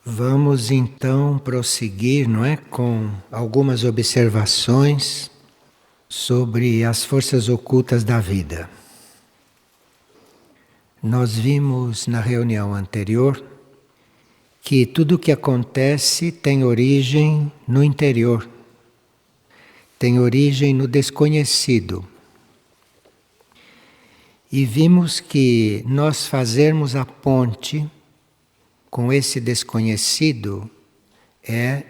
Vamos então prosseguir, não é, com algumas observações sobre as forças ocultas da vida. Nós vimos na reunião anterior que tudo o que acontece tem origem no interior, tem origem no desconhecido. E vimos que nós fazermos a ponte com esse desconhecido é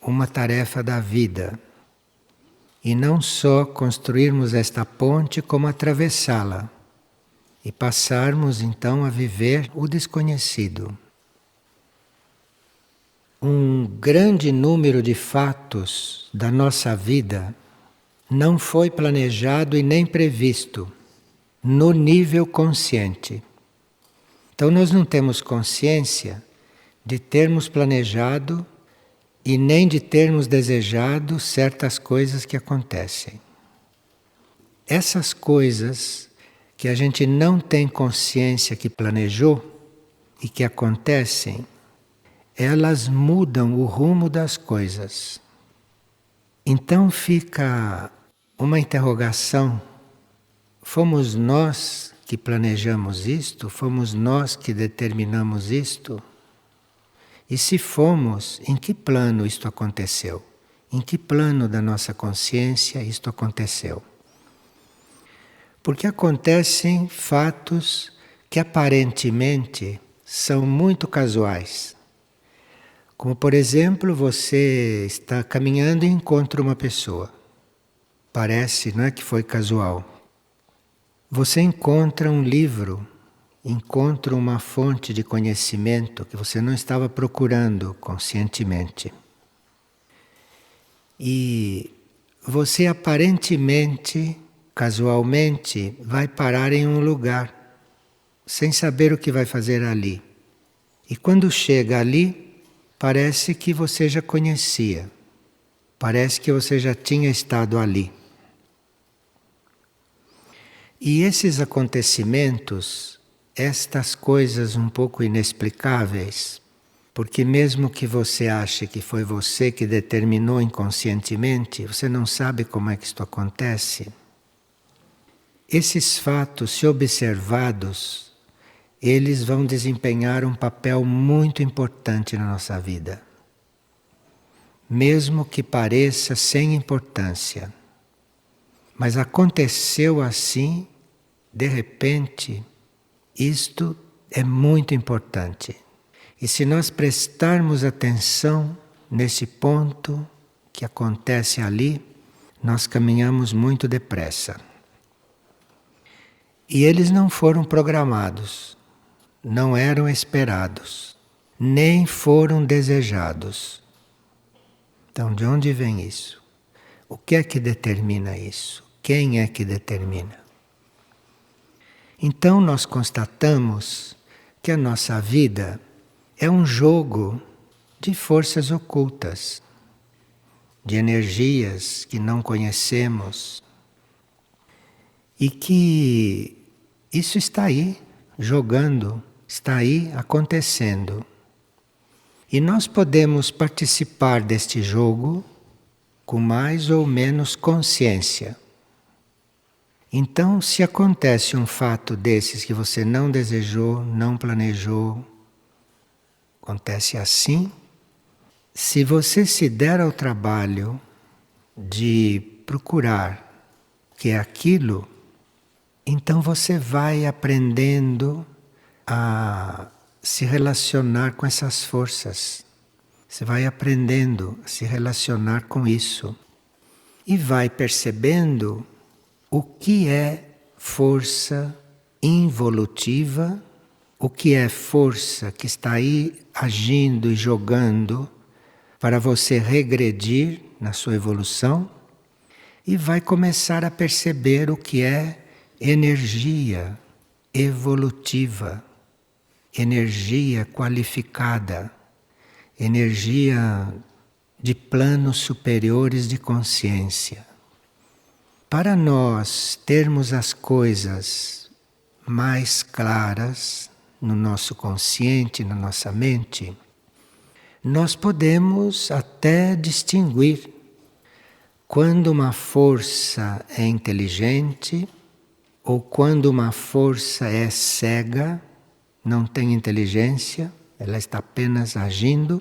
uma tarefa da vida. E não só construirmos esta ponte, como atravessá-la e passarmos então a viver o desconhecido. Um grande número de fatos da nossa vida não foi planejado e nem previsto no nível consciente. Então nós não temos consciência de termos planejado e nem de termos desejado certas coisas que acontecem. Essas coisas que a gente não tem consciência que planejou e que acontecem, elas mudam o rumo das coisas. Então fica uma interrogação: fomos nós que planejamos isto? Fomos nós que determinamos isto? E se fomos, em que plano isto aconteceu? Em que plano da nossa consciência isto aconteceu? Porque acontecem fatos que aparentemente são muito casuais. Como, por exemplo, você está caminhando e encontra uma pessoa. Parece, não é, que foi casual. Você encontra um livro, encontra uma fonte de conhecimento que você não estava procurando conscientemente. E você aparentemente, casualmente, vai parar em um lugar, sem saber o que vai fazer ali. E quando chega ali, parece que você já conhecia, parece que você já tinha estado ali. E esses acontecimentos, estas coisas um pouco inexplicáveis, porque mesmo que você ache que foi você que determinou inconscientemente, você não sabe como é que isto acontece. Esses fatos, se observados, eles vão desempenhar um papel muito importante na nossa vida. Mesmo que pareça sem importância. Mas aconteceu assim, de repente. Isto é muito importante. E se nós prestarmos atenção nesse ponto que acontece ali, nós caminhamos muito depressa. E eles não foram programados, não eram esperados, nem foram desejados. Então, de onde vem isso? O que é que determina isso? Quem é que determina? Então nós constatamos que a nossa vida é um jogo de forças ocultas, de energias que não conhecemos e que isso está aí jogando, está aí acontecendo. E nós podemos participar deste jogo com mais ou menos consciência. Então, se acontece um fato desses que você não desejou, não planejou, acontece assim, se você se der ao trabalho de procurar o que é aquilo, então você vai aprendendo a se relacionar com essas forças. Você vai aprendendo a se relacionar com isso. E vai percebendo o que é força involutiva, o que é força que está aí agindo e jogando para você regredir na sua evolução, e vai começar a perceber o que é energia evolutiva, energia qualificada, energia de planos superiores de consciência. Para nós termos as coisas mais claras no nosso consciente, na nossa mente, nós podemos até distinguir quando uma força é inteligente ou quando uma força é cega, não tem inteligência, ela está apenas agindo.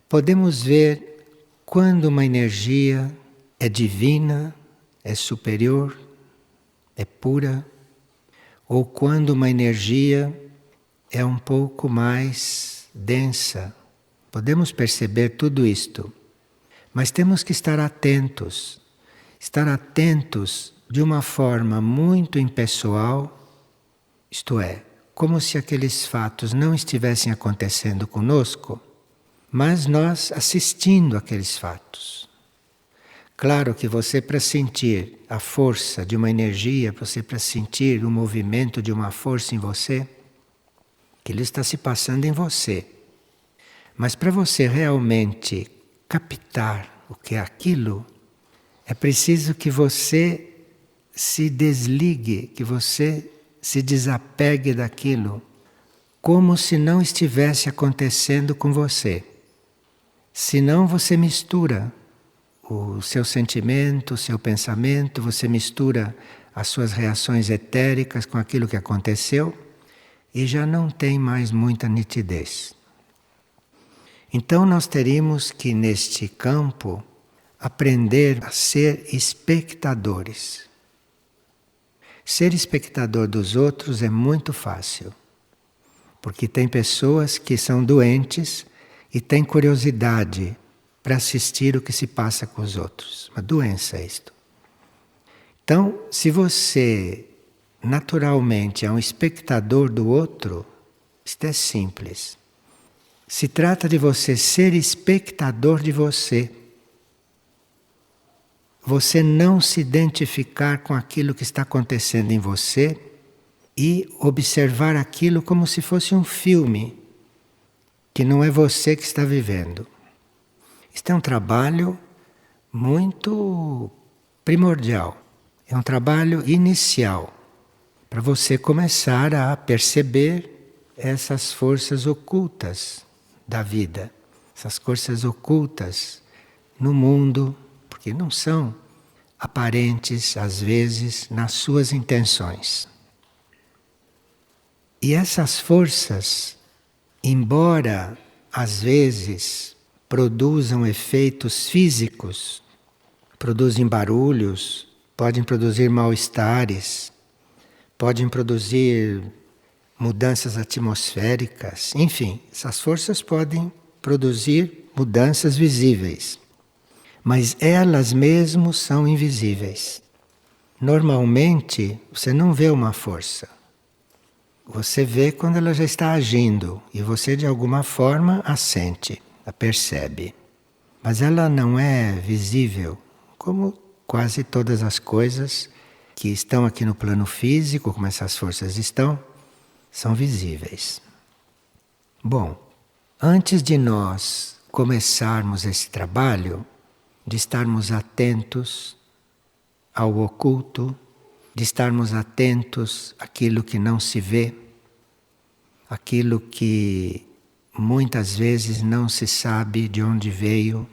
Podemos ver quando uma energia é divina, é superior, é pura, ou quando uma energia é um pouco mais densa. Podemos perceber tudo isto, mas temos que estar atentos de uma forma muito impessoal, isto é, como se aqueles fatos não estivessem acontecendo conosco, mas nós assistindo aqueles fatos. Claro que você, para sentir a força de uma energia, você para sentir o movimento de uma força em você, aquilo está se passando em você. Mas para você realmente captar o que é aquilo, é preciso que você se desligue, que você se desapegue daquilo, como se não estivesse acontecendo com você. Senão você mistura o seu sentimento, o seu pensamento, você mistura as suas reações etéricas com aquilo que aconteceu e já não tem mais muita nitidez. Então nós teríamos que, neste campo, aprender a ser espectadores. Ser espectador dos outros é muito fácil, porque tem pessoas que são doentes e têm curiosidade para assistir o que se passa com os outros. Uma doença é isto. Então, se você naturalmente é um espectador do outro, isto é simples. Se trata de você ser espectador de você. Você não se identificar com aquilo que está acontecendo em você e observar aquilo como se fosse um filme, que não é você que está vivendo. Isto é um trabalho muito primordial. É um trabalho inicial para você começar a perceber essas forças ocultas da vida, essas forças ocultas no mundo, porque não são aparentes, às vezes, nas suas intenções. E essas forças, embora às vezes produzam efeitos físicos, produzem barulhos, podem produzir mal-estares, podem produzir mudanças atmosféricas, enfim, essas forças podem produzir mudanças visíveis. Mas elas mesmas são invisíveis. Normalmente, você não vê uma força. Você vê quando ela já está agindo e você de alguma forma a sente, a percebe. Mas ela não é visível, como quase todas as coisas que estão aqui no plano físico, como essas forças estão, são visíveis. Bom, antes de nós começarmos esse trabalho, de estarmos atentos ao oculto, de estarmos atentos àquilo que não se vê, aquilo que muitas vezes não se sabe de onde veio,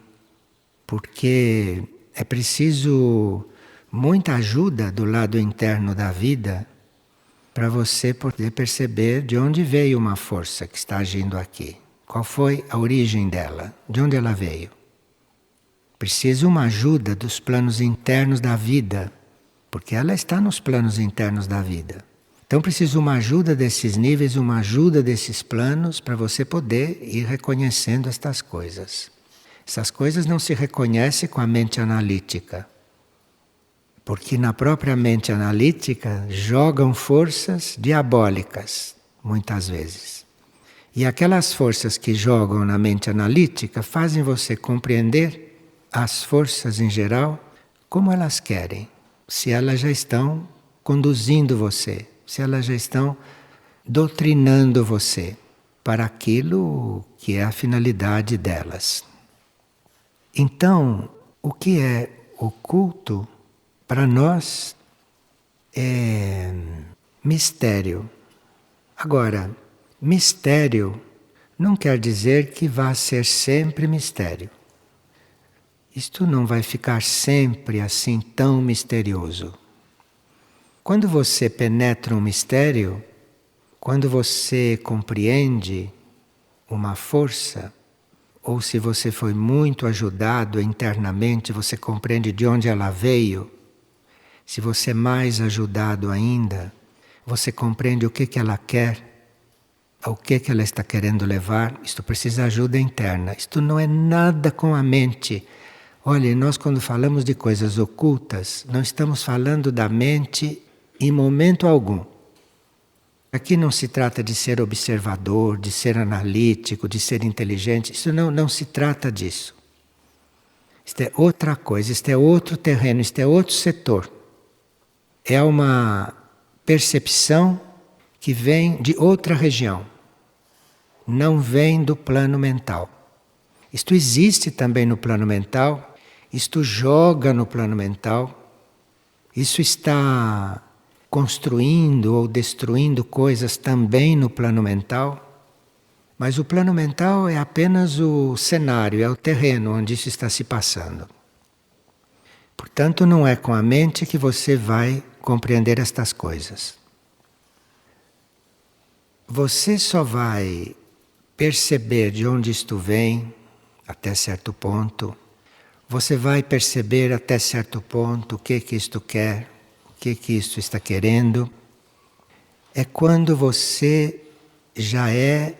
porque é preciso muita ajuda do lado interno da vida para você poder perceber de onde veio uma força que está agindo aqui. Qual foi a origem dela? De onde ela veio? Precisa uma ajuda dos planos internos da vida, porque ela está nos planos internos da vida. Então precisa uma ajuda desses níveis, uma ajuda desses planos para você poder ir reconhecendo estas coisas. Essas coisas não se reconhecem com a mente analítica, porque na própria mente analítica jogam forças diabólicas, muitas vezes. E aquelas forças que jogam na mente analítica fazem você compreender as forças em geral como elas querem, se elas já estão conduzindo você, se elas já estão doutrinando você para aquilo que é a finalidade delas. Então, o que é oculto para nós é mistério. Agora, mistério não quer dizer que vá ser sempre mistério. Isto não vai ficar sempre assim tão misterioso. Quando você penetra um mistério, quando você compreende uma força, ou se você foi muito ajudado internamente, você compreende de onde ela veio. Se você é mais ajudado ainda, você compreende o que ela quer, ao que ela está querendo levar. Isto precisa de ajuda interna. Isto não é nada com a mente. Olha, nós quando falamos de coisas ocultas, não estamos falando da mente em momento algum. Aqui não se trata de ser observador, de ser analítico, de ser inteligente. Isso não se trata disso. Isto é outra coisa, isto é outro terreno, isto é outro setor. É uma percepção que vem de outra região. Não vem do plano mental. Isto existe também no plano mental. Isto joga no plano mental, isso está construindo ou destruindo coisas também no plano mental, mas o plano mental é apenas o cenário, é o terreno onde isso está se passando. Portanto, não é com a mente que você vai compreender estas coisas. Você só vai perceber de onde isto vem, até certo ponto. Você vai perceber até certo ponto o que isto quer, o que isto está querendo. É quando você já é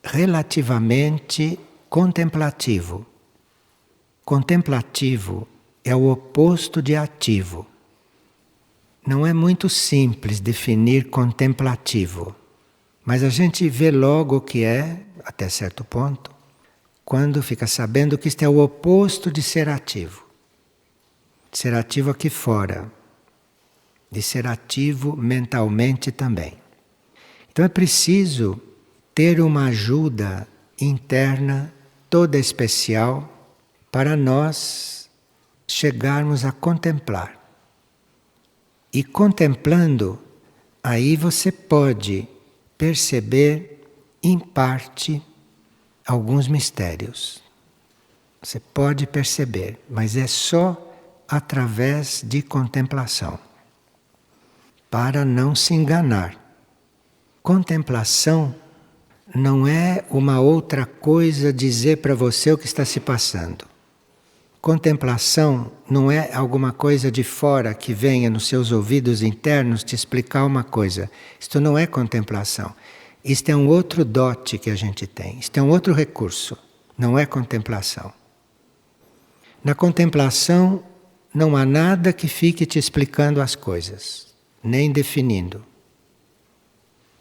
relativamente contemplativo. Contemplativo é o oposto de ativo. Não é muito simples definir contemplativo, mas a gente vê logo o que é, até certo ponto, quando fica sabendo que isto é o oposto de ser ativo. De ser ativo aqui fora. De ser ativo mentalmente também. Então é preciso ter uma ajuda interna toda especial para nós chegarmos a contemplar. E contemplando, aí você pode perceber em parte alguns mistérios. Você pode perceber, mas é só através de contemplação. Para não se enganar. Contemplação não é uma outra coisa dizer para você o que está se passando. Contemplação não é alguma coisa de fora que venha nos seus ouvidos internos te explicar uma coisa. Isto não é contemplação. Isto é um outro dote que a gente tem. Isto é um outro recurso. Não é contemplação. Na contemplação não há nada que fique te explicando as coisas, nem definindo.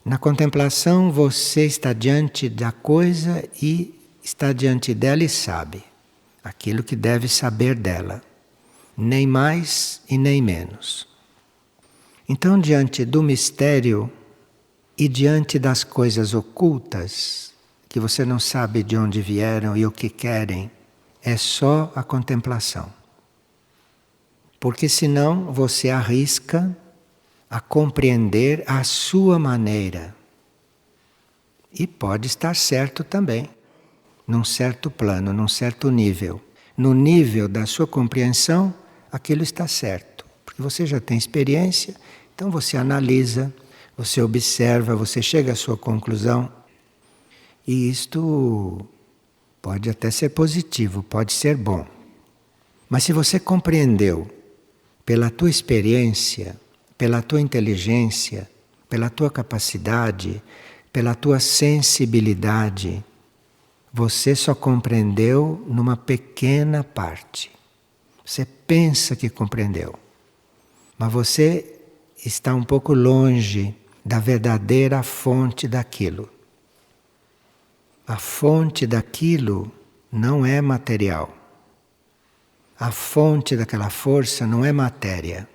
Na contemplação você está diante da coisa e está diante dela e sabe aquilo que deve saber dela. Nem mais e nem menos. Então, diante do mistério e diante das coisas ocultas, que você não sabe de onde vieram e o que querem, é só a contemplação. Porque senão você arrisca a compreender a sua maneira. E pode estar certo também, num certo plano, num certo nível. No nível da sua compreensão, aquilo está certo. Porque você já tem experiência, então você analisa, você observa, você chega à sua conclusão. E isto pode até ser positivo, pode ser bom. Mas se você compreendeu pela tua experiência, pela tua inteligência, pela tua capacidade, pela tua sensibilidade, você só compreendeu numa pequena parte. Você pensa que compreendeu, mas você está um pouco longe da verdadeira fonte daquilo. A fonte daquilo não é material. A fonte daquela força não é matéria.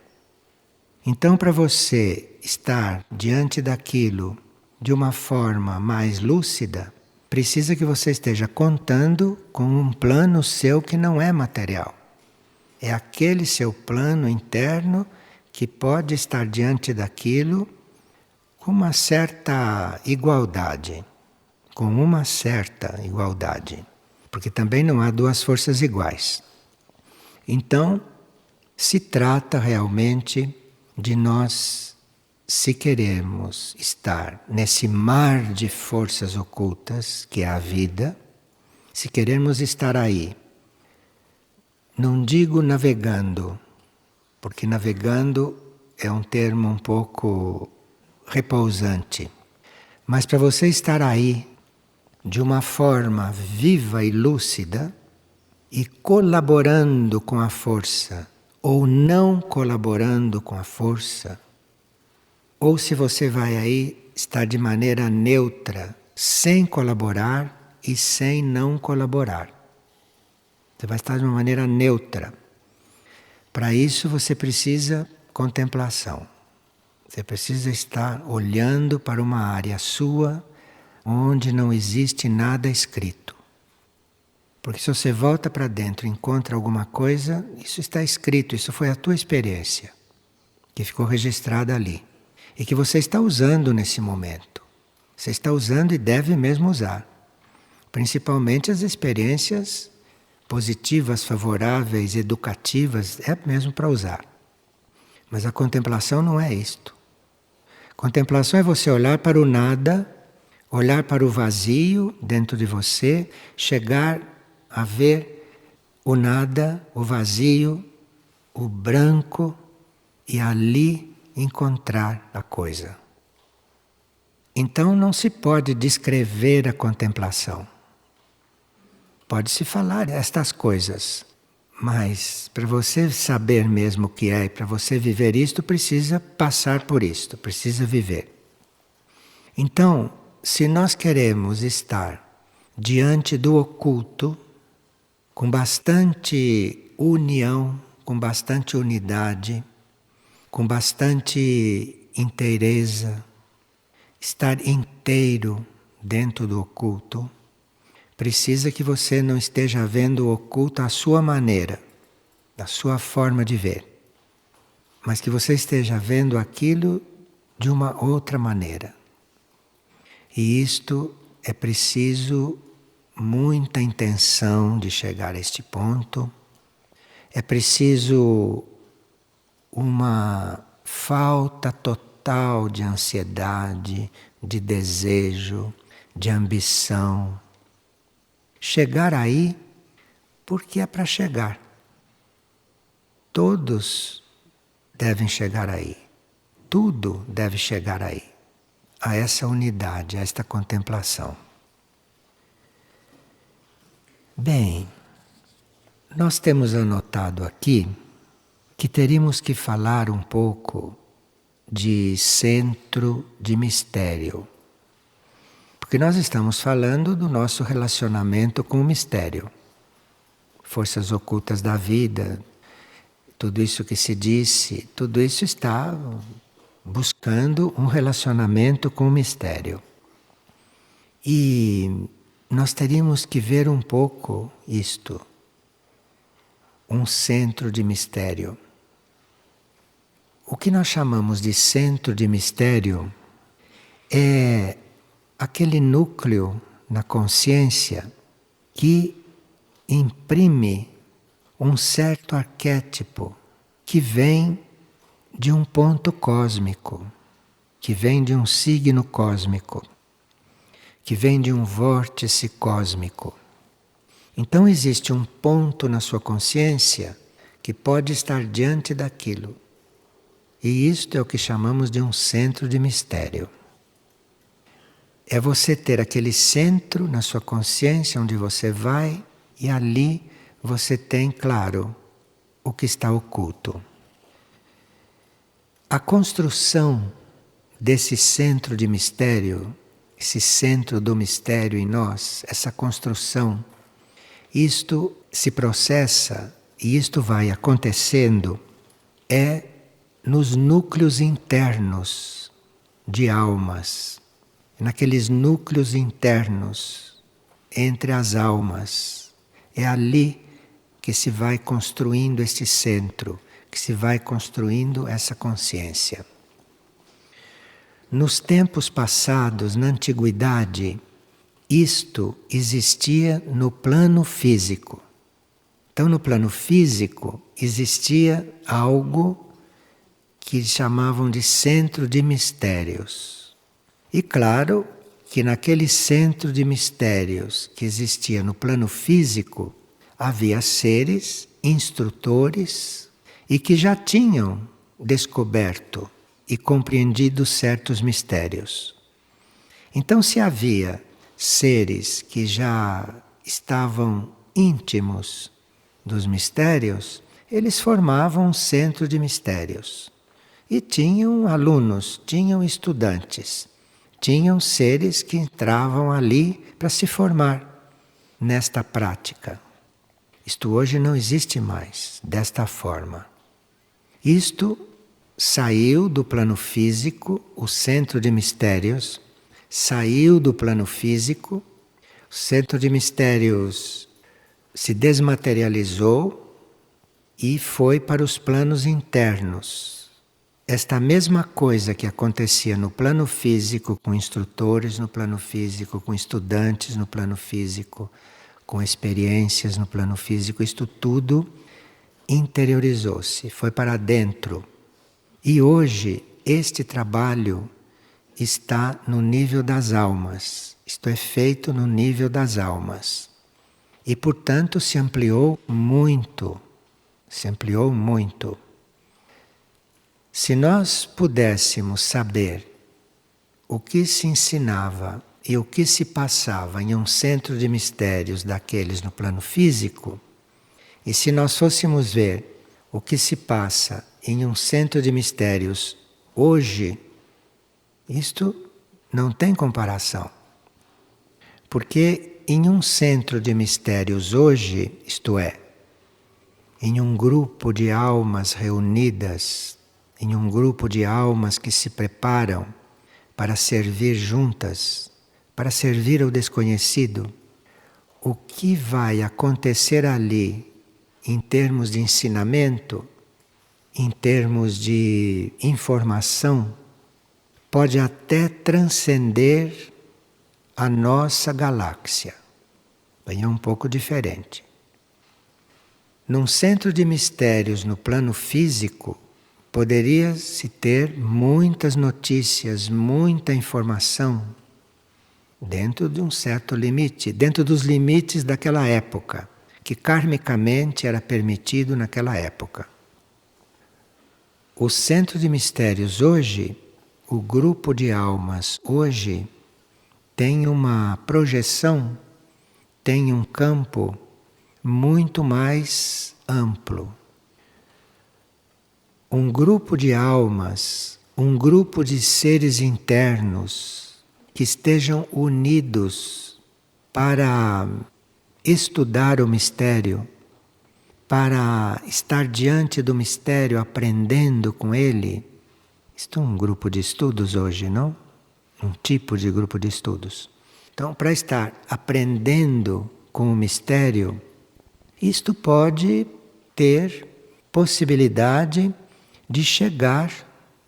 Então, para você estar diante daquilo de uma forma mais lúcida, precisa que você esteja contando com um plano seu que não é material. É aquele seu plano interno que pode estar diante daquilo com uma certa igualdade, com uma certa igualdade, porque também não há duas forças iguais. Então, se trata realmente de nós, se queremos estar nesse mar de forças ocultas que é a vida, se queremos estar aí, não digo navegando, porque navegando é um termo um pouco repousante, mas para você estar aí de uma forma viva e lúcida e colaborando com a força ou não colaborando com a força, ou se você vai aí estar de maneira neutra, sem colaborar e sem não colaborar. Você vai estar de uma maneira neutra. Para isso você precisa contemplação. Você precisa estar olhando para uma área sua onde não existe nada escrito. Porque se você volta para dentro e encontra alguma coisa, isso está escrito, isso foi a tua experiência, que ficou registrada ali. E que você está usando nesse momento. Você está usando e deve mesmo usar. Principalmente as experiências positivas, favoráveis, educativas, é mesmo para usar. Mas a contemplação não é isto. Contemplação é você olhar para o nada, olhar para o vazio dentro de você, chegar a ver o nada, o vazio, o branco e ali encontrar a coisa. Então não se pode descrever a contemplação. Pode-se falar estas coisas, mas para você saber mesmo o que é e para você viver isto, precisa passar por isto, precisa viver. Então, se nós queremos estar diante do oculto, com bastante união, com bastante unidade, com bastante inteireza, estar inteiro dentro do oculto, precisa que você não esteja vendo o oculto à sua maneira, da sua forma de ver, mas que você esteja vendo aquilo de uma outra maneira. E isto é preciso muita intenção de chegar a este ponto, é preciso uma falta total de ansiedade, de desejo, de ambição. Chegar aí porque é para chegar. Todos devem chegar aí. Tudo deve chegar aí. A essa unidade, a esta contemplação. Bem, nós temos anotado aqui que teríamos que falar um pouco de centro de mistério. Porque nós estamos falando do nosso relacionamento com o mistério. Forças ocultas da vida, tudo isso que se disse, tudo isso está buscando um relacionamento com o mistério. E nós teríamos que ver um pouco isto. Um centro de mistério. O que nós chamamos de centro de mistério é aquele núcleo na consciência que imprime um certo arquétipo que vem de um ponto cósmico, que vem de um signo cósmico, que vem de um vórtice cósmico. Então existe um ponto na sua consciência que pode estar diante daquilo. E isto é o que chamamos de um centro de mistério. É você ter aquele centro na sua consciência onde você vai e ali você tem claro o que está oculto. A construção desse centro de mistério, esse centro do mistério em nós, essa construção, isto se processa e isto vai acontecendo nos núcleos internos de almas, naqueles núcleos internos entre as almas. É ali que se vai construindo este centro, que se vai construindo essa consciência. Nos tempos passados, na antiguidade, isto existia no plano físico. Então, no plano físico, existia algo que chamavam de centro de mistérios. E claro que naquele centro de mistérios que existia no plano físico, havia seres, instrutores, e que já tinham descoberto e compreendido certos mistérios. Então, se havia seres que já estavam íntimos dos mistérios, eles formavam um centro de mistérios. E tinham alunos, tinham estudantes, tinham seres que entravam ali para se formar nesta prática. Isto hoje não existe mais desta forma. Isto saiu do plano físico, o centro de mistérios saiu do plano físico, o centro de mistérios se desmaterializou e foi para os planos internos. Esta mesma coisa que acontecia no plano físico com instrutores no plano físico, com estudantes no plano físico, com experiências no plano físico, isto tudo interiorizou-se, foi para dentro. E hoje este trabalho está no nível das almas. Isto é feito no nível das almas. E, portanto, se ampliou muito. Se ampliou muito. Se nós pudéssemos saber o que se ensinava e o que se passava em um centro de mistérios daqueles no plano físico, e se nós fôssemos ver o que se passa em um centro de mistérios hoje, isto não tem comparação. Porque em um centro de mistérios hoje, isto é, em um grupo de almas reunidas, em um grupo de almas que se preparam para servir juntas, para servir ao desconhecido, o que vai acontecer ali em termos de ensinamento, em termos de informação, pode até transcender a nossa galáxia. Bem, é um pouco diferente. Num centro de mistérios no plano físico, poderia-se ter muitas notícias, muita informação, dentro de um certo limite, dentro dos limites daquela época, que karmicamente era permitido naquela época. O centro de mistérios hoje, o grupo de almas hoje, tem uma projeção, tem um campo muito mais amplo. Um grupo de almas, um grupo de seres internos que estejam unidos para estudar o mistério, para estar diante do mistério, aprendendo com ele. Isto é um grupo de estudos hoje, não? Um tipo de grupo de estudos. Então, para estar aprendendo com o mistério, isto pode ter possibilidade de chegar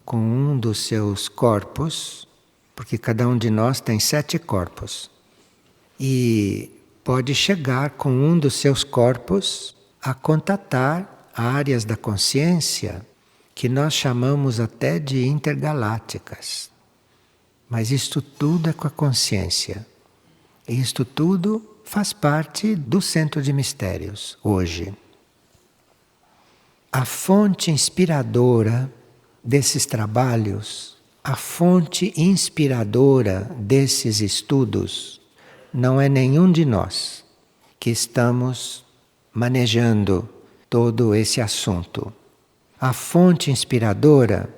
com um dos seus corpos, porque cada um de nós tem 7 corpos, e pode chegar com um dos seus corpos a contatar áreas da consciência que nós chamamos até de intergalácticas. Mas isto tudo é com a consciência. E isto tudo faz parte do centro de mistérios hoje. A fonte inspiradora desses trabalhos, a fonte inspiradora desses estudos, não é nenhum de nós que estamos manejando todo esse assunto. A fonte inspiradora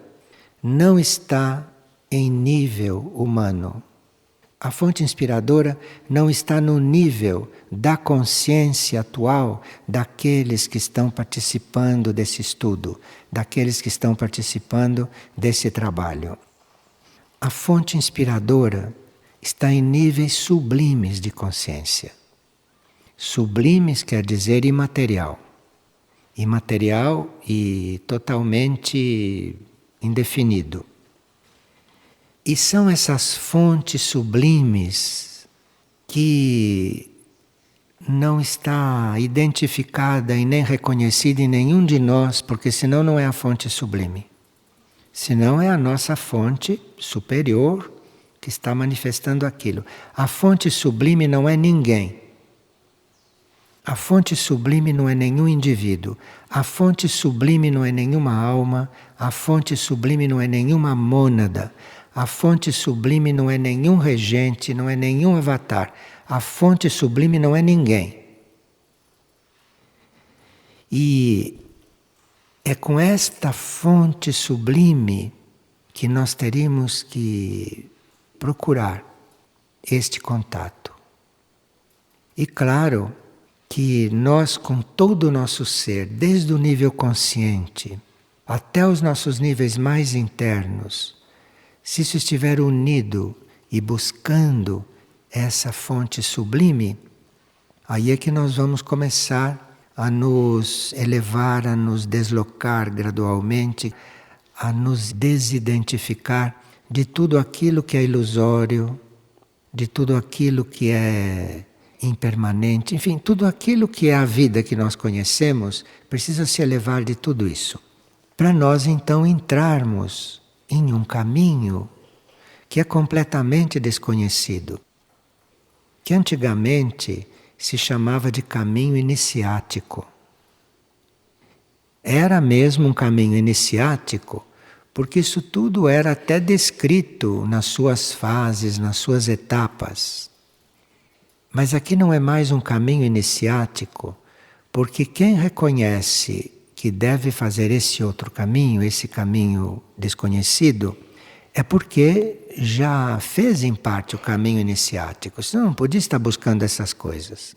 não está em nível humano. A fonte inspiradora não está no nível da consciência atual daqueles que estão participando desse estudo, daqueles que estão participando desse trabalho. A fonte inspiradora está em níveis sublimes de consciência. Sublimes quer dizer imaterial. Imaterial e totalmente indefinido. E são essas fontes sublimes que não está identificada e nem reconhecida em nenhum de nós, porque senão não é a fonte sublime. Senão é a nossa fonte superior que está manifestando aquilo. A fonte sublime não é ninguém. A fonte sublime não é nenhum indivíduo. A fonte sublime não é nenhuma alma. A fonte sublime não é nenhuma mônada. A fonte sublime não é nenhum regente, não é nenhum avatar. A fonte sublime não é ninguém. E é com esta fonte sublime que nós teríamos que procurar este contato. E claro que nós, com todo o nosso ser, desde o nível consciente até os nossos níveis mais internos, se isso estiver unido e buscando essa fonte sublime, aí é que nós vamos começar a nos elevar, a nos deslocar gradualmente, a nos desidentificar de tudo aquilo que é ilusório, de tudo aquilo que é impermanente, enfim, tudo aquilo que é a vida que nós conhecemos, precisa se elevar de tudo isso. Para nós então entrarmos em um caminho que é completamente desconhecido, que antigamente se chamava de caminho iniciático. Era mesmo um caminho iniciático, porque isso tudo era até descrito nas suas fases, nas suas etapas. Mas aqui não é mais um caminho iniciático, porque quem reconhece que deve fazer esse outro caminho, esse caminho desconhecido, é porque já fez em parte o caminho iniciático, senão não podia estar buscando essas coisas.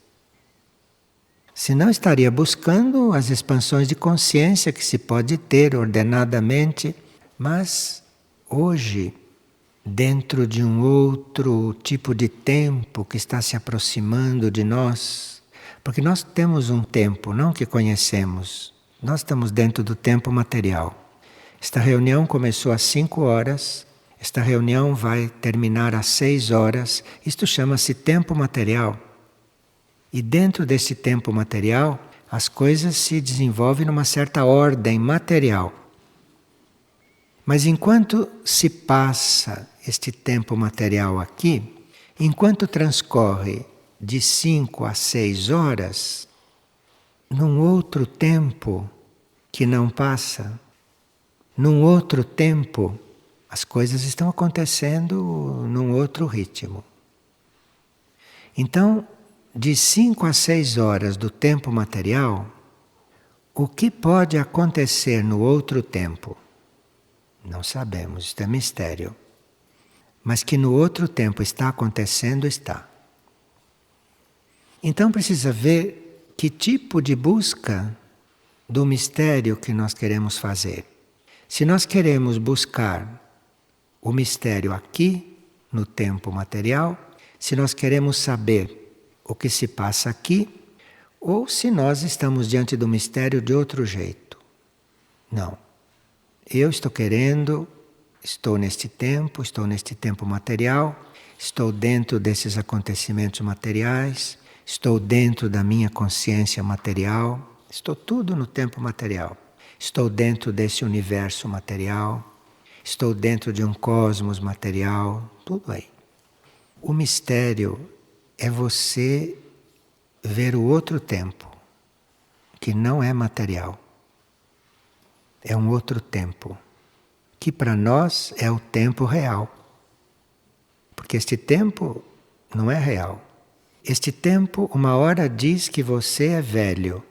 Senão estaria buscando as expansões de consciência que se pode ter ordenadamente, mas hoje, dentro de um outro tipo de tempo que está se aproximando de nós, porque nós temos um tempo, não que conhecemos, nós estamos dentro do tempo material. Esta reunião começou às 5 horas, esta reunião vai terminar às 6 horas, isto chama-se tempo material. E dentro desse tempo material, as coisas se desenvolvem numa certa ordem material. Mas enquanto se passa este tempo material aqui, enquanto transcorre de 5 a 6 horas, num outro tempo que não passa, num outro tempo, as coisas estão acontecendo num outro ritmo. Então, de 5 a 6 horas do tempo material, o que pode acontecer no outro tempo? Não sabemos, isto é mistério. Mas que no outro tempo está acontecendo, está. Então precisa ver que tipo de busca do mistério que nós queremos fazer. Se nós queremos buscar o mistério aqui, no tempo material, se nós queremos saber o que se passa aqui, ou se nós estamos diante do mistério de outro jeito. Não. Eu estou querendo, estou neste tempo material, estou dentro desses acontecimentos materiais, estou dentro da minha consciência material, estou tudo no tempo material. Estou dentro desse universo material, estou dentro de um cosmos material, tudo aí. O mistério é você ver o outro tempo, que não é material. É um outro tempo, que para nós é o tempo real. Porque este tempo não é real. Este tempo, uma hora diz que você é velho.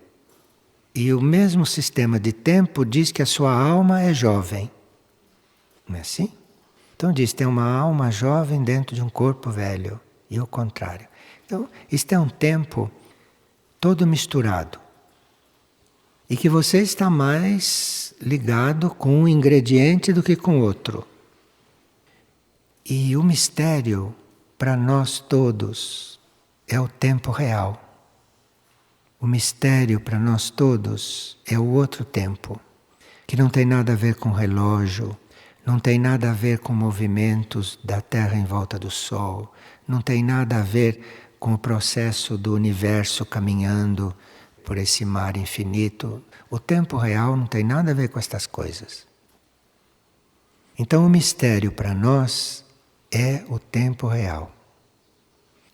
E o mesmo sistema de tempo diz que a sua alma é jovem. Não é assim? Então diz, tem uma alma jovem dentro de um corpo velho. E o contrário. Então, isto é um tempo todo misturado. E que você está mais ligado com um ingrediente do que com outro. E o mistério, para nós todos, é o tempo real. O mistério para nós todos é o outro tempo, que não tem nada a ver com relógio, não tem nada a ver com movimentos da Terra em volta do Sol, não tem nada a ver com o processo do universo caminhando por esse mar infinito. O tempo real não tem nada a ver com estas coisas. Então o mistério para nós é o tempo real.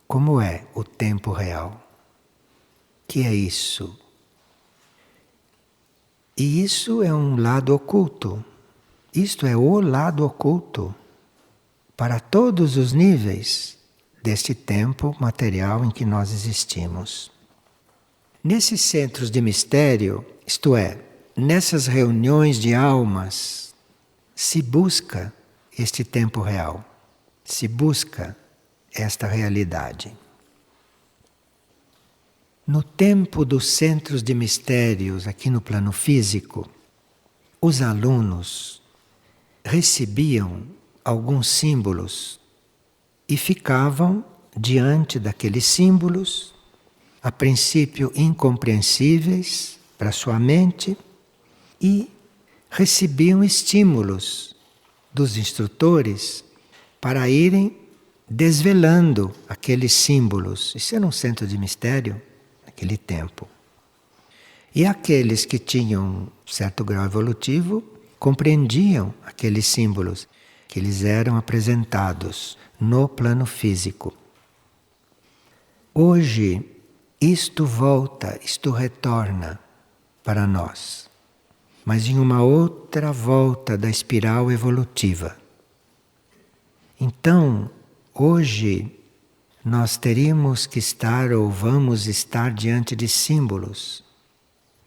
Como é o tempo real? Que é isso? E isso é um lado oculto. Isto é o lado oculto para todos os níveis deste tempo material em que nós existimos. Nesses centros de mistério, isto é, nessas reuniões de almas, se busca este tempo real, se busca esta realidade. No tempo dos centros de mistérios, aqui no plano físico, os alunos recebiam alguns símbolos e ficavam diante daqueles símbolos, a princípio incompreensíveis para sua mente, e recebiam estímulos dos instrutores para irem desvelando aqueles símbolos. Isso era um centro de mistério naquele tempo. E aqueles que tinham certo grau evolutivo compreendiam aqueles símbolos que lhes eram apresentados no plano físico. Hoje, isto volta, isto retorna para nós, mas em uma outra volta da espiral evolutiva. Então, hoje, nós teríamos que estar ou vamos estar diante de símbolos,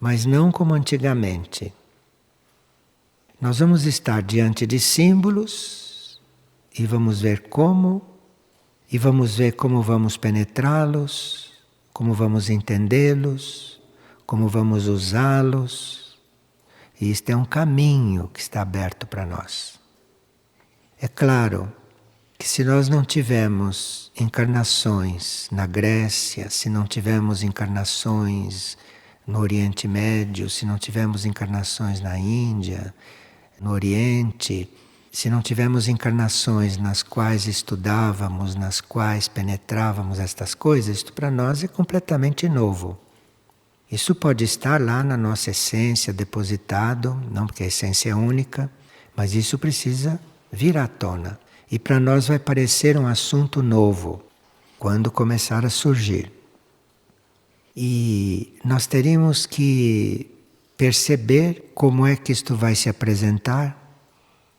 mas não como antigamente. Nós vamos estar diante de símbolos e vamos ver como, e vamos ver como vamos penetrá-los, como vamos entendê-los, como vamos usá-los. E isto é um caminho que está aberto para nós. É claro que se nós não tivermos encarnações na Grécia, se não tivermos encarnações no Oriente Médio, se não tivermos encarnações na Índia, no Oriente, se não tivermos encarnações nas quais estudávamos, nas quais penetrávamos estas coisas, isto para nós é completamente novo. Isso pode estar lá na nossa essência depositado, não porque a essência é única, mas isso precisa vir à tona. E para nós vai parecer um assunto novo, quando começar a surgir. E nós teríamos que perceber como é que isto vai se apresentar.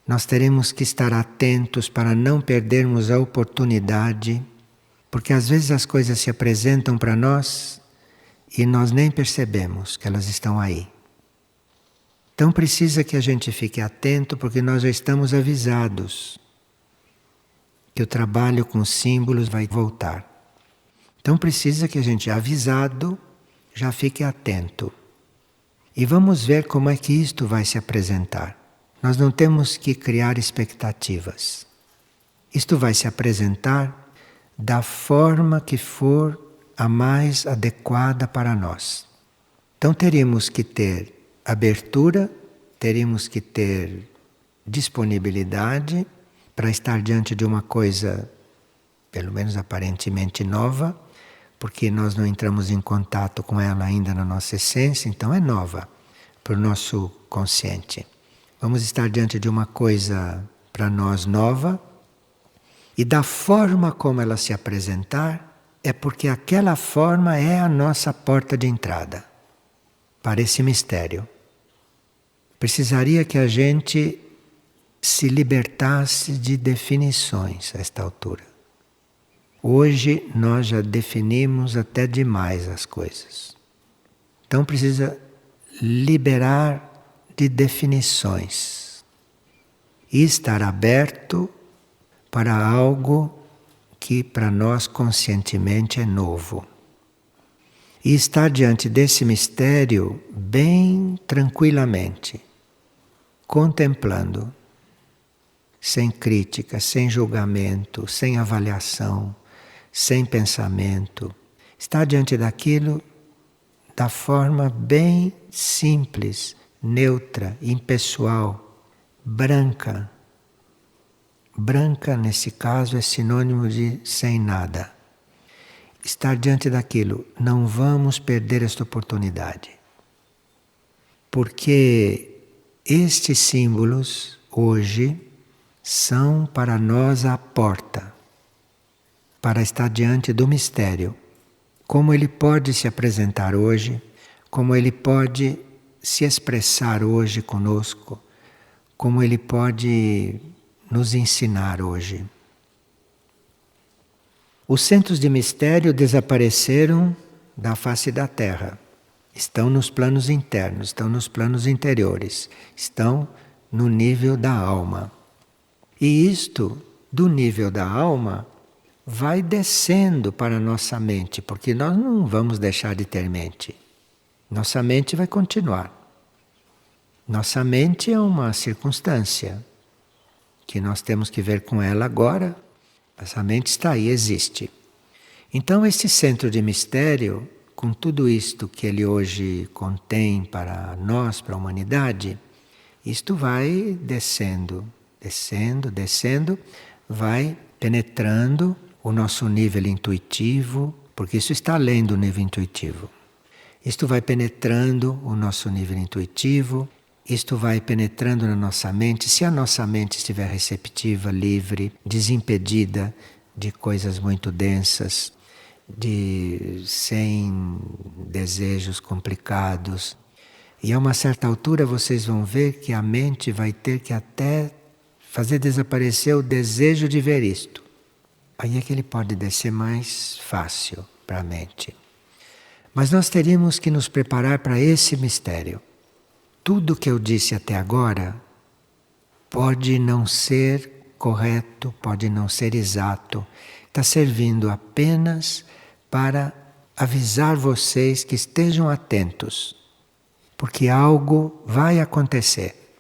Nós teremos que estar atentos para não perdermos a oportunidade, porque às vezes as coisas se apresentam para nós e nós nem percebemos que elas estão aí. Então precisa que a gente fique atento, porque nós já estamos avisados que o trabalho com símbolos vai voltar. Então precisa que a gente, avisado, já fique atento. E vamos ver como é que isto vai se apresentar. Nós não temos que criar expectativas. Isto vai se apresentar da forma que for a mais adequada para nós. Então teríamos que ter abertura, teríamos que ter disponibilidade para estar diante de uma coisa, pelo menos aparentemente nova, porque nós não entramos em contato com ela ainda na nossa essência, então é nova para o nosso consciente. Vamos estar diante de uma coisa para nós nova, e da forma como ela se apresentar, é porque aquela forma é a nossa porta de entrada para esse mistério. Precisaria que a gente se libertasse de definições a esta altura. Hoje nós já definimos até demais as coisas. Então precisa liberar de definições e estar aberto para algo que para nós conscientemente é novo. E estar diante desse mistério bem tranquilamente, contemplando, sem crítica, sem julgamento, sem avaliação, sem pensamento. Estar diante daquilo da forma bem simples, neutra, impessoal, branca. Branca, nesse caso, é sinônimo de sem nada. estar diante daquilo. Não vamos perder esta oportunidade. Porque estes símbolos, hoje, são para nós a porta para estar diante do mistério. Como ele pode se apresentar hoje, como ele pode se expressar hoje conosco, como ele pode nos ensinar hoje. Os centros de mistério desapareceram da face da Terra. Estão nos planos internos, estão nos planos interiores, estão no nível da alma. E isto, do nível da alma, vai descendo para a nossa mente, porque nós não vamos deixar de ter mente. Nossa mente vai continuar. Nossa mente é uma circunstância que nós temos que ver com ela agora. Essa mente está aí, existe. Então, este centro de mistério, com tudo isto que ele hoje contém para nós, para a humanidade, isto vai descendo, descendo, descendo, vai penetrando o nosso nível intuitivo, porque isso está além do nível intuitivo. Isto vai penetrando o nosso nível intuitivo, isto vai penetrando na nossa mente. Se a nossa mente estiver receptiva, livre, desimpedida de coisas muito densas, sem desejos complicados. E a uma certa altura vocês vão ver que a mente vai ter que até fazer desaparecer o desejo de ver isto. Aí é que ele pode descer mais fácil para a mente. Mas nós teríamos que nos preparar para esse mistério. Tudo que eu disse até agora pode não ser correto, pode não ser exato. Está servindo apenas para avisar vocês que estejam atentos, porque algo vai acontecer.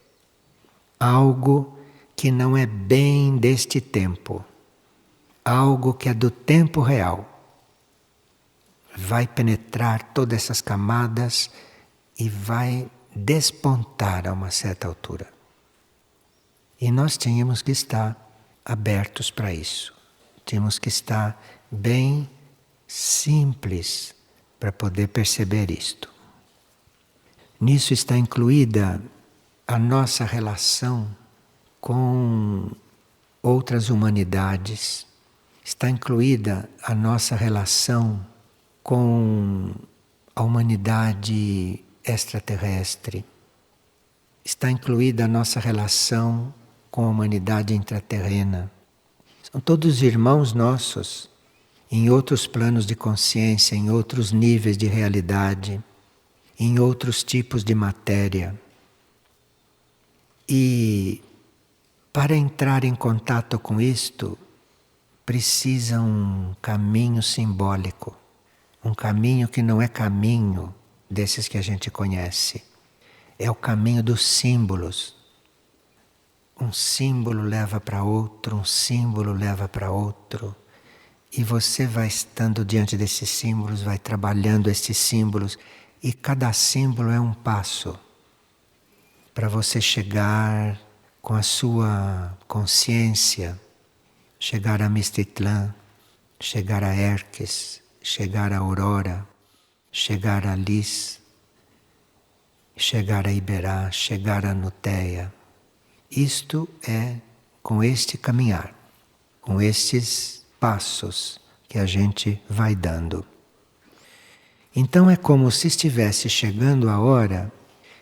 Algo que não é bem deste tempo. Algo que é do tempo real. Vai penetrar todas essas camadas e vai despontar a uma certa altura. E nós tínhamos que estar abertos para isso. Tínhamos que estar bem simples para poder perceber isto. Nisso está incluída a nossa relação com outras humanidades. Está incluída a nossa relação com a humanidade extraterrestre. Está incluída a nossa relação com a humanidade intraterrena. São todos irmãos nossos, em outros planos de consciência, em outros níveis de realidade, em outros tipos de matéria. E para entrar em contato com isto, precisa um caminho simbólico. Um caminho que não é caminho desses que a gente conhece. É o caminho dos símbolos. Um símbolo leva para outro, um símbolo leva para outro. E você vai estando diante desses símbolos, vai trabalhando esses símbolos. E cada símbolo é um passo para você chegar com a sua consciência, chegar a Mistitlã, chegar a Erques, chegar a Aurora, chegar a Lis, chegar a Iberá, chegar a Nuteia. Isto é com este caminhar, com estes passos que a gente vai dando. Então é como se estivesse chegando a hora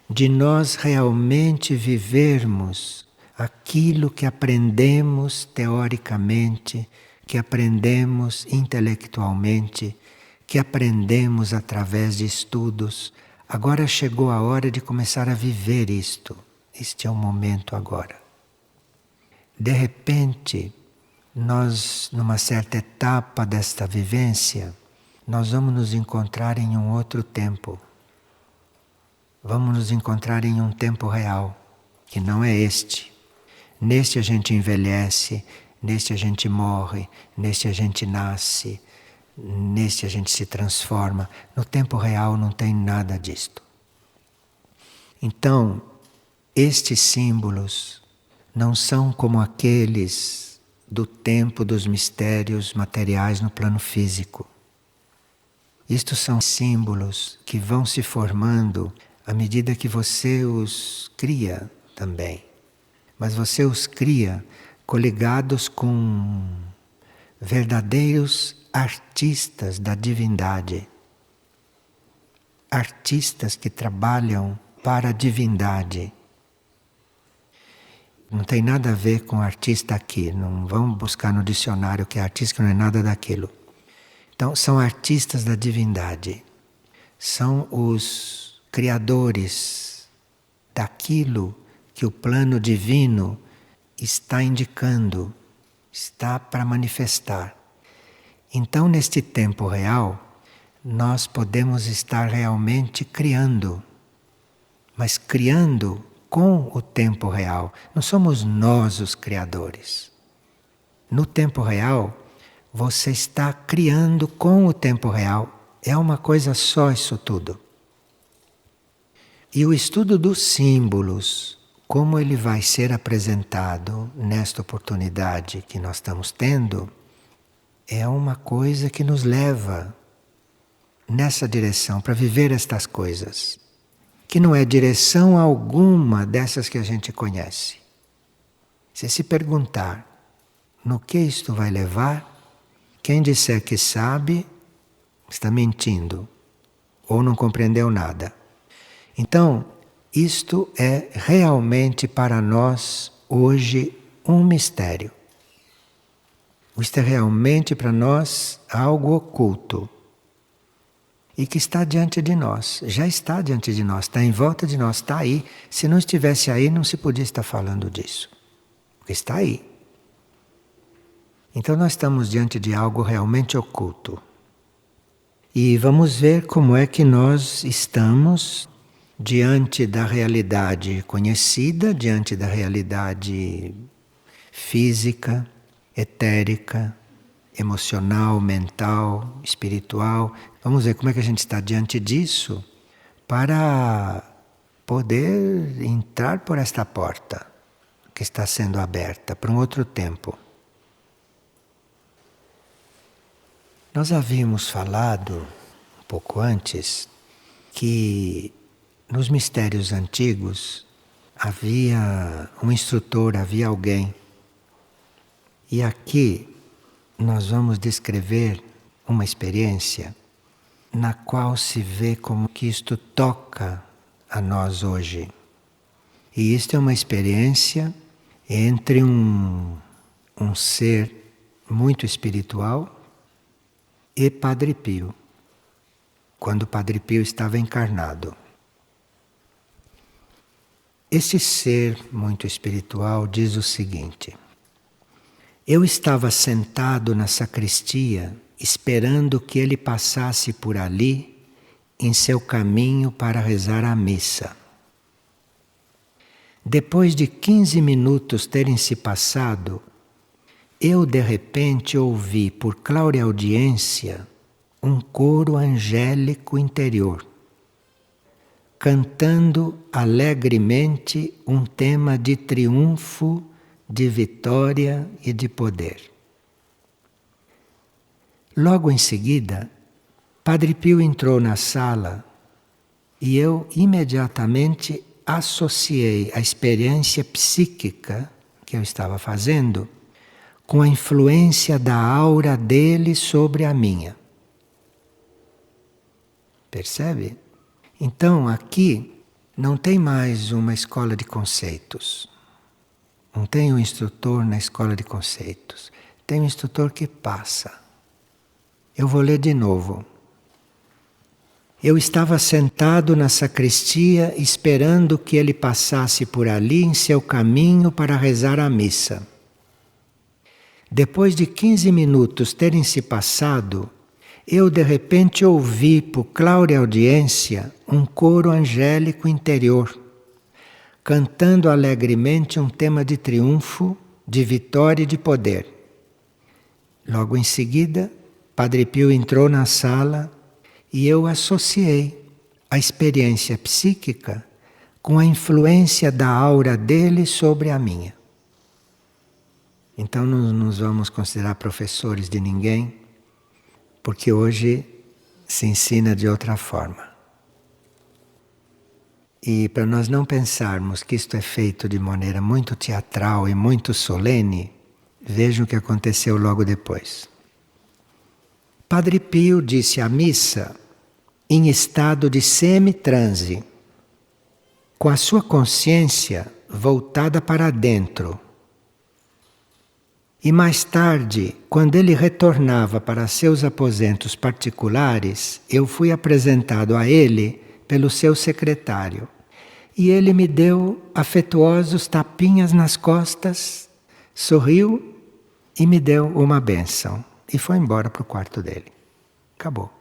de nós realmente vivermos aquilo que aprendemos teoricamente, que aprendemos intelectualmente, que aprendemos através de estudos. Agora chegou a hora de começar a viver isto. Este é o momento agora. De repente, nós, numa certa etapa desta vivência, nós vamos nos encontrar em um outro tempo. Vamos nos encontrar em um tempo real, que não é este. Neste a gente envelhece, neste a gente morre, neste a gente nasce, neste a gente se transforma. No tempo real não tem nada disto. Então, estes símbolos não são como aqueles do tempo dos mistérios materiais no plano físico. Isto são símbolos que vão se formando à medida que você os cria também. Mas você os cria coligados com verdadeiros artistas da divindade. Artistas que trabalham para a divindade. Não tem nada a ver com artista aqui. Não vamos buscar no dicionário que é artista, que não é nada daquilo. Então, são artistas da divindade. São os criadores daquilo que o plano divino está indicando, está para manifestar. Então, neste tempo real, nós podemos estar realmente criando, mas criando com o tempo real. Não somos nós os criadores. No tempo real, você está criando com o tempo real. É uma coisa só isso tudo. E o estudo dos símbolos, como ele vai ser apresentado nesta oportunidade que nós estamos tendo, é uma coisa que nos leva nessa direção, para viver estas coisas, que não é direção alguma dessas que a gente conhece. Se perguntar no que isto vai levar, quem disser que sabe, está mentindo ou não compreendeu nada. Então, isto é realmente para nós hoje um mistério. Isto é realmente para nós algo oculto e que está diante de nós, já está diante de nós, está em volta de nós, está aí. Se não estivesse aí, não se podia estar falando disso, porque está aí. Então nós estamos diante de algo realmente oculto. E vamos ver como é que nós estamos diante da realidade conhecida, diante da realidade física, etérica, emocional, mental, espiritual. Vamos ver como é que a gente está diante disso para poder entrar por esta porta que está sendo aberta para um outro tempo. Nós havíamos falado um pouco antes que nos mistérios antigos havia um instrutor, havia alguém. E aqui nós vamos descrever uma experiência na qual se vê como que isto toca a nós hoje. E isto é uma experiência entre um ser muito espiritual e Padre Pio, quando Padre Pio estava encarnado. Esse ser muito espiritual diz o seguinte: eu estava sentado na sacristia esperando que ele passasse por ali em seu caminho para rezar a missa. Depois de 15 minutos terem se passado, eu de repente ouvi por clareaudiência um coro angélico interior, cantando alegremente um tema de triunfo, de vitória e de poder. Logo em seguida, Padre Pio entrou na sala e eu imediatamente associei a experiência psíquica que eu estava fazendo com a influência da aura dele sobre a minha. Percebe? Então aqui não tem mais uma escola de conceitos. Não tem um instrutor na escola de conceitos. Tem um instrutor que passa. Eu vou ler de novo. Eu estava sentado na sacristia esperando que ele passasse por ali em seu caminho para rezar a missa. Depois de 15 minutos terem se passado, eu de repente ouvi por clareaudiência um coro angélico interior, cantando alegremente um tema de triunfo, de vitória e de poder. Logo em seguida, Padre Pio entrou na sala e eu associei a experiência psíquica com a influência da aura dele sobre a minha. Então não nos vamos considerar professores de ninguém, porque hoje se ensina de outra forma. E para nós não pensarmos que isto é feito de maneira muito teatral e muito solene, vejam o que aconteceu logo depois. Padre Pio disse a missa em estado de semi-transe, com a sua consciência voltada para dentro. E mais tarde, quando ele retornava para seus aposentos particulares, eu fui apresentado a ele pelo seu secretário. E ele me deu afetuosos tapinhas nas costas, sorriu e me deu uma bênção. E foi embora para o quarto dele. Acabou.